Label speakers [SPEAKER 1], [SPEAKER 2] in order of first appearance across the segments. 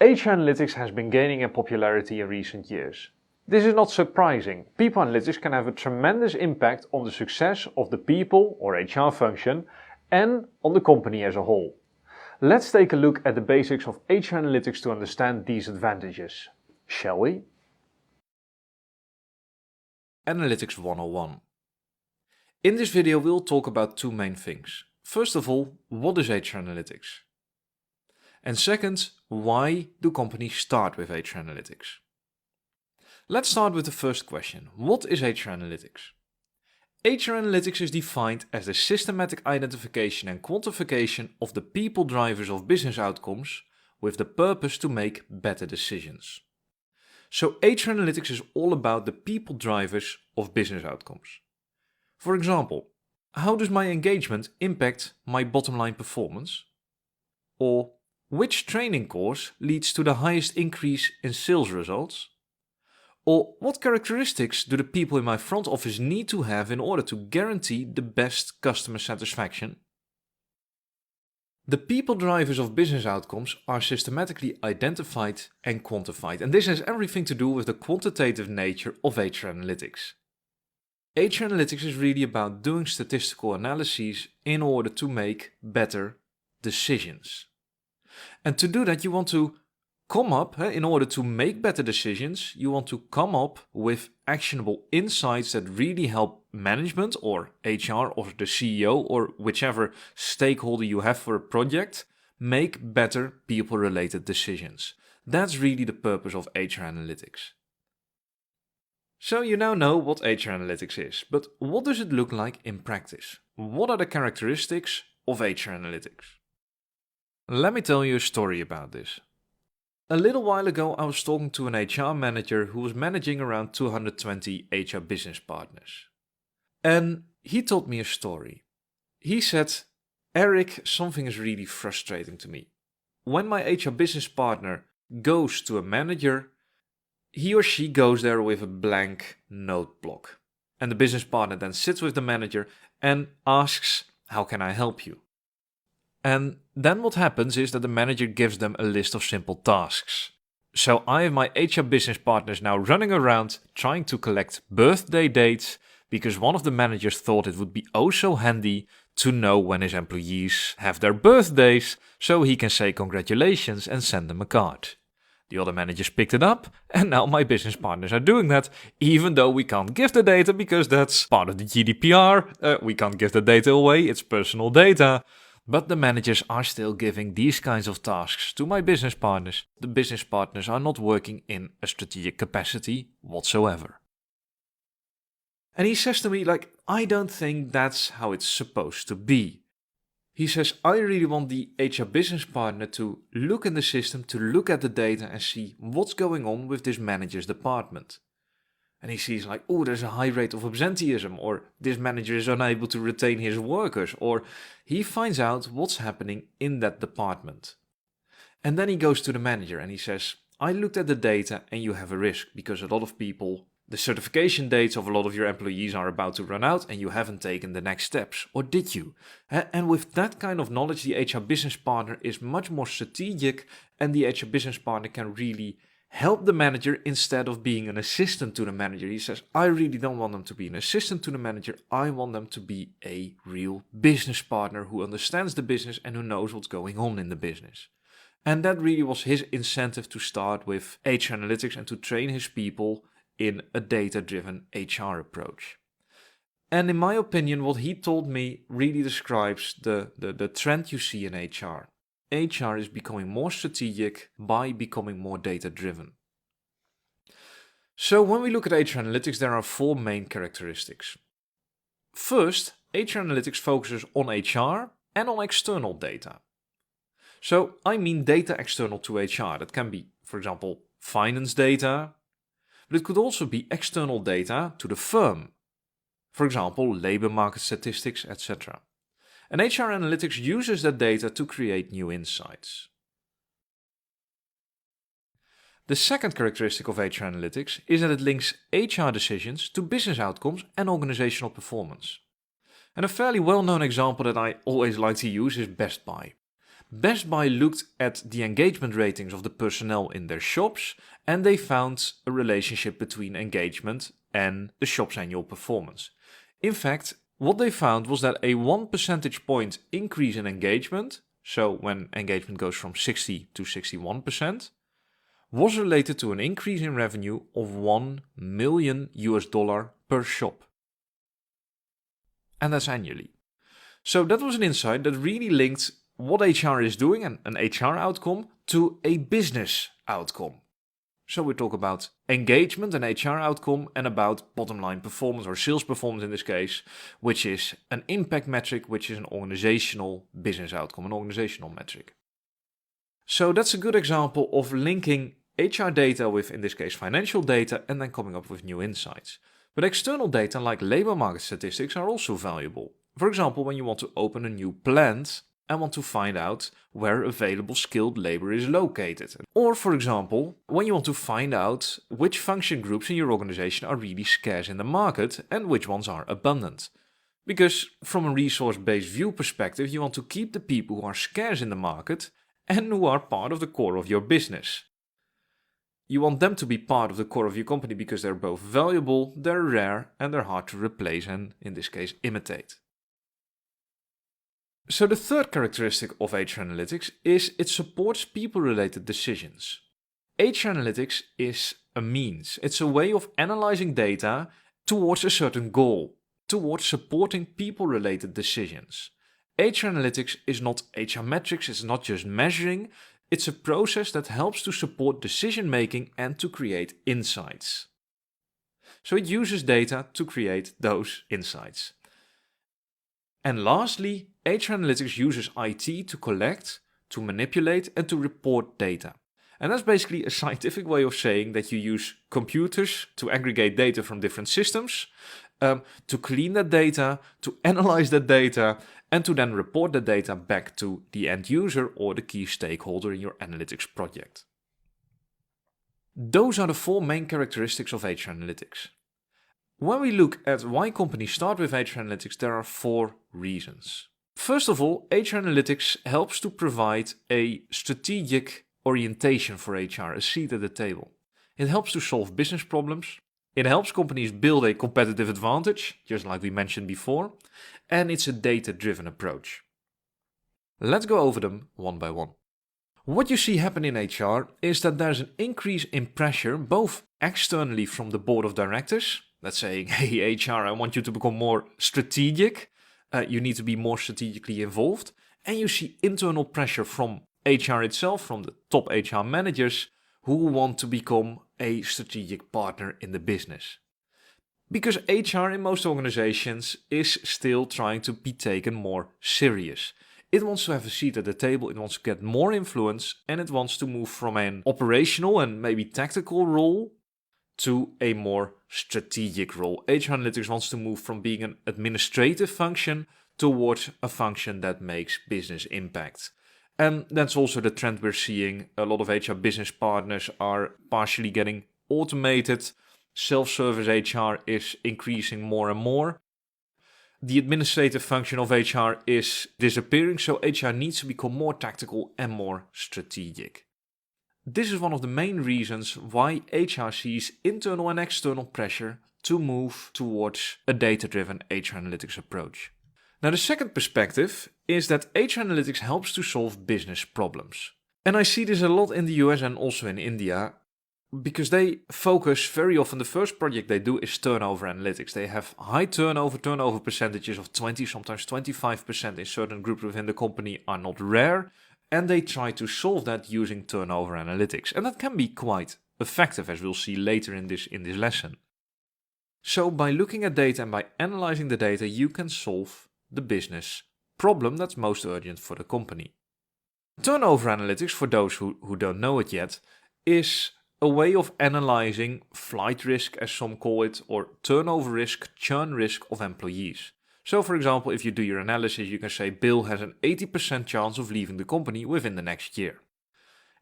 [SPEAKER 1] HR analytics has been gaining in popularity in recent years. This is not surprising. People analytics can have a tremendous impact on the success of the people or HR function and on the company as a whole. Let's take a look at the basics of HR analytics to understand these advantages, shall we?
[SPEAKER 2] Analytics 101. In this video we'll talk about two main things. First of all, what is HR analytics? And second, why do companies start with HR analytics? Let's start with the first question. What is HR analytics? HR analytics is defined as the systematic identification and quantification of the people drivers of business outcomes with the purpose to make better decisions. So HR analytics is all about the people drivers of business outcomes. For example, how does my engagement impact my bottom line performance? Or which training course leads to the highest increase in sales results? Or what characteristics do the people in my front office need to have in order to guarantee the best customer satisfaction? The people drivers of business outcomes are systematically identified and quantified, and this has everything to do with the quantitative nature of HR analytics. HR analytics is really about doing statistical analyses in order to make better decisions. And to do that, you want to come up, in order to make better decisions, you want to come up with actionable insights that really help management or HR or the CEO or whichever stakeholder you have for a project make better people-related decisions. That's really the purpose of HR analytics. So you now know what HR analytics is, but what does it look like in practice? What are the characteristics of HR analytics? Let me tell you a story about this. A little while ago I was talking to an HR manager who was managing around 220 HR business partners. And he told me a story. He said, "Eric, something is really frustrating to me. When my HR business partner goes to a manager, he or she goes there with a blank note block. And the business partner then sits with the manager and asks, 'How can I help you?' And then what happens is that the manager gives them a list of simple tasks. So I have my HR business partners now running around trying to collect birthday dates because one of the managers thought it would be oh so handy to know when his employees have their birthdays so he can say congratulations and send them a card. The other managers picked it up and now my business partners are doing that, even though we can't give the data because that's part of the GDPR. We can't give the data away, it's personal data. But the managers are still giving these kinds of tasks to my business partners. The business partners are not working in a strategic capacity whatsoever." And he says to me, I don't think that's how it's supposed to be. He says, I really want the HR business partner to look in the system, to look at the data and see what's going on with this manager's department. And he sees there's a high rate of absenteeism, or this manager is unable to retain his workers, or he finds out what's happening in that department. And then he goes to the manager and he says, I looked at the data and you have a risk because a lot of people, the certification dates of a lot of your employees are about to run out and you haven't taken the next steps, or did you? And with that kind of knowledge, the HR business partner is much more strategic and the HR business partner can really help the manager instead of being an assistant to the manager. He says, I really don't want them to be an assistant to the manager. I want them to be a real business partner who understands the business and who knows what's going on in the business. And that really was his incentive to start with HR analytics and to train his people in a data-driven HR approach. And in my opinion, what he told me really describes the trend you see in HR. HR is becoming more strategic by becoming more data-driven. So when we look at HR analytics, there are four main characteristics. First, HR analytics focuses on HR and on external data. So I mean data external to HR. That can be, for example, finance data, but it could also be external data to the firm. For example, labor market statistics, etc. And HR analytics uses that data to create new insights. The second characteristic of HR analytics is that it links HR decisions to business outcomes and organizational performance. And a fairly well-known example that I always like to use is Best Buy. Best Buy looked at the engagement ratings of the personnel in their shops, and they found a relationship between engagement and the shop's annual performance. In fact, what they found was that a 1 percentage point increase in engagement, so when engagement goes from 60 to 61%, was related to an increase in revenue of $1 million per shop. And that's annually. So that was an insight that really linked what HR is doing, and an HR outcome, to a business outcome. So we talk about engagement and HR outcome, and about bottom line performance, or sales performance in this case, which is an impact metric, which is an organizational business outcome, an organizational metric. So that's a good example of linking HR data with, in this case, financial data, and then coming up with new insights. But external data like labor market statistics are also valuable. For example, when you want to open a new plant and want to find out where available skilled labor is located. Or, for example, when you want to find out which function groups in your organization are really scarce in the market and which ones are abundant. Because from a resource-based view perspective, you want to keep the people who are scarce in the market and who are part of the core of your business. You want them to be part of the core of your company because they're both valuable, they're rare, and they're hard to replace and, in this case, imitate. So the third characteristic of HR Analytics is it supports people-related decisions. HR Analytics is a means. It's a way of analyzing data towards a certain goal, towards supporting people-related decisions. HR Analytics is not HR metrics, it's not just measuring, it's a process that helps to support decision-making and to create insights. So it uses data to create those insights. And lastly, HR Analytics uses IT to collect, to manipulate, and to report data. And that's basically a scientific way of saying that you use computers to aggregate data from different systems, to clean that data, to analyze that data, and to then report the data back to the end user or the key stakeholder in your analytics project. Those are the four main characteristics of HR Analytics. When we look at why companies start with HR Analytics, there are four reasons. First of all, HR Analytics helps to provide a strategic orientation for HR, a seat at the table. It helps to solve business problems. It helps companies build a competitive advantage, just like we mentioned before, and it's a data-driven approach. Let's go over them one by one. What you see happen in HR is that there's an increase in pressure, both externally from the board of directors, that's saying, hey HR, I want you to become more strategic, you need to be more strategically involved, and you see internal pressure from HR itself, from the top HR managers, who want to become a strategic partner in the business. Because HR in most organizations is still trying to be taken more serious. It wants to have a seat at the table, it wants to get more influence, and it wants to move from an operational and maybe tactical role to a more strategic role. HR Analytics wants to move from being an administrative function towards a function that makes business impact. And that's also the trend we're seeing. A lot of HR business partners are partially getting automated. Self-service HR is increasing more and more. The administrative function of HR is disappearing, so HR needs to become more tactical and more strategic. This is one of the main reasons why HR sees internal and external pressure to move towards a data-driven HR Analytics approach. Now, the second perspective is that HR Analytics helps to solve business problems. And I see this a lot in the US and also in India, because they focus very often, the first project they do is turnover analytics. They have high turnover percentages of 20, sometimes 25% in certain groups within the company are not rare, and they try to solve that using turnover analytics. And that can be quite effective, as we'll see later in this lesson. So by looking at data and by analyzing the data, you can solve the business problem that's most urgent for the company. Turnover analytics, for those who don't know it yet, is a way of analyzing flight risk, as some call it, or turnover risk, churn risk of employees. So for example, if you do your analysis, you can say Bill has an 80% chance of leaving the company within the next year.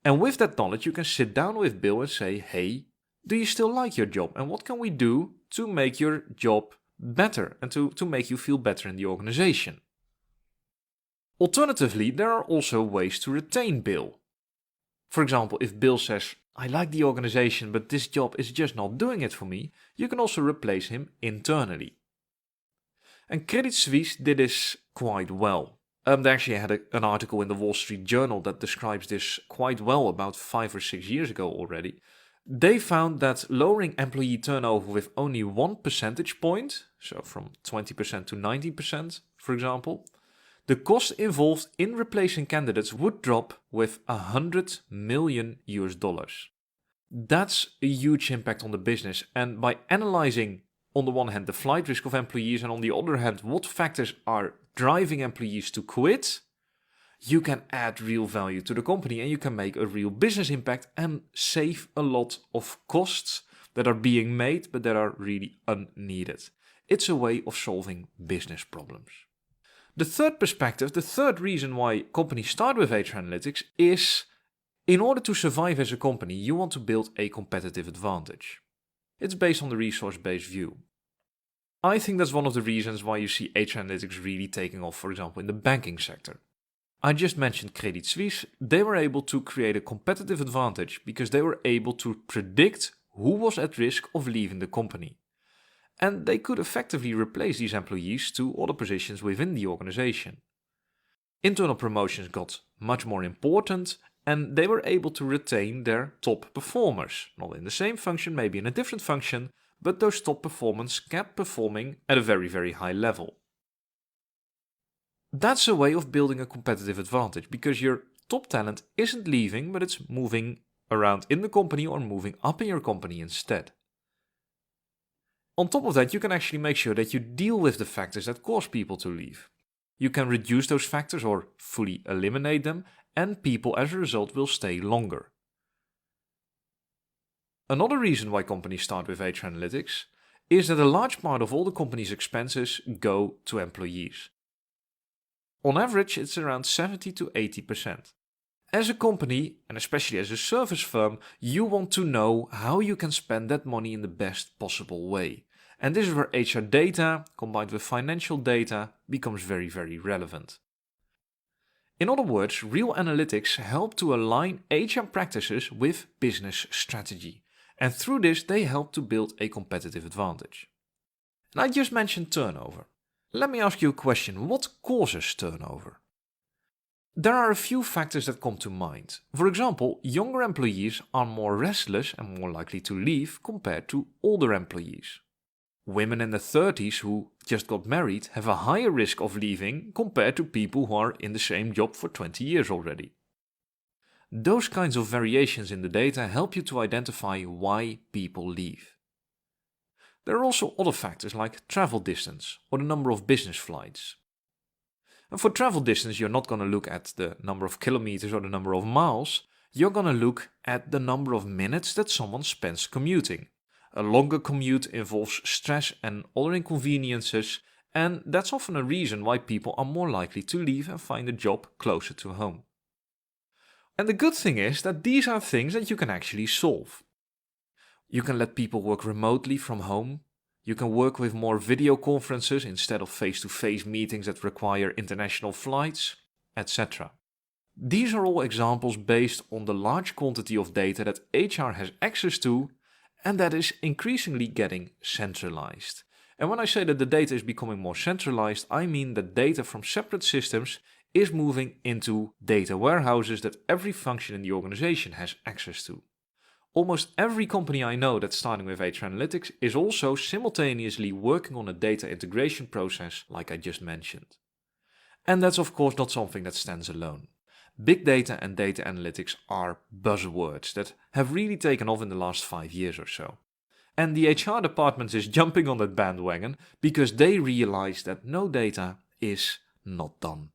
[SPEAKER 2] And with that knowledge, you can sit down with Bill and say, hey, do you still like your job? And what can we do to make your job better and to make you feel better in the organization? Alternatively, there are also ways to retain Bill. For example, if Bill says, I like the organization, but this job is just not doing it for me, you can also replace him internally. And Credit Suisse did this quite well. They actually had an article in the Wall Street Journal that describes this quite well about 5 or 6 years ago already. They found that lowering employee turnover with only 1 percentage point, so from 20% to 19%, for example, the cost involved in replacing candidates would drop with $100 million. That's a huge impact on the business, and by analyzing on the one hand the flight risk of employees and on the other hand what factors are driving employees to quit, you can add real value to the company and you can make a real business impact and save a lot of costs that are being made but that are really unneeded. It's a way of solving business problems. The third perspective, the third reason why companies start with HR analytics is in order to survive as a company, you want to build a competitive advantage. It's based on the resource-based view. I think that's one of the reasons why you see HR analytics really taking off, for example, in the banking sector. I just mentioned Credit Suisse. They were able to create a competitive advantage because they were able to predict who was at risk of leaving the company. And they could effectively replace these employees to other positions within the organization. Internal promotions got much more important and they were able to retain their top performers. Not in the same function, maybe in a different function, but those top performers kept performing at a very, very high level. That's a way of building a competitive advantage because your top talent isn't leaving, but it's moving around in the company or moving up in your company instead. On top of that, you can actually make sure that you deal with the factors that cause people to leave. You can reduce those factors or fully eliminate them, and people as a result will stay longer. Another reason why companies start with HR analytics is that a large part of all the company's expenses go to employees. On average, it's around 70 to 80%. As a company, and especially as a service firm, you want to know how you can spend that money in the best possible way. And this is where HR data, combined with financial data, becomes very, very relevant. In other words, real analytics help to align HR practices with business strategy. And through this, they help to build a competitive advantage. And I just mentioned turnover. Let me ask you a question. What causes turnover? There are a few factors that come to mind. For example, younger employees are more restless and more likely to leave compared to older employees. Women in their 30s who just got married have a higher risk of leaving compared to people who are in the same job for 20 years already. Those kinds of variations in the data help you to identify why people leave. There are also other factors like travel distance or the number of business flights. And for travel distance, you're not going to look at the number of kilometers or the number of miles. You're going to look at the number of minutes that someone spends commuting. A longer commute involves stress and other inconveniences, and that's often a reason why people are more likely to leave and find a job closer to home. And the good thing is that these are things that you can actually solve. You can let people work remotely from home. You can work with more video conferences instead of face-to-face meetings that require international flights, etc. These are all examples based on the large quantity of data that HR has access to and that is increasingly getting centralized. And when I say that the data is becoming more centralized, I mean that data from separate systems is moving into data warehouses that every function in the organization has access to. Almost every company I know that's starting with HR analytics is also simultaneously working on a data integration process like I just mentioned. And that's of course not something that stands alone. Big data and data analytics are buzzwords that have really taken off in the last 5 years or so. And the HR department is jumping on that bandwagon because they realize that no data is not done.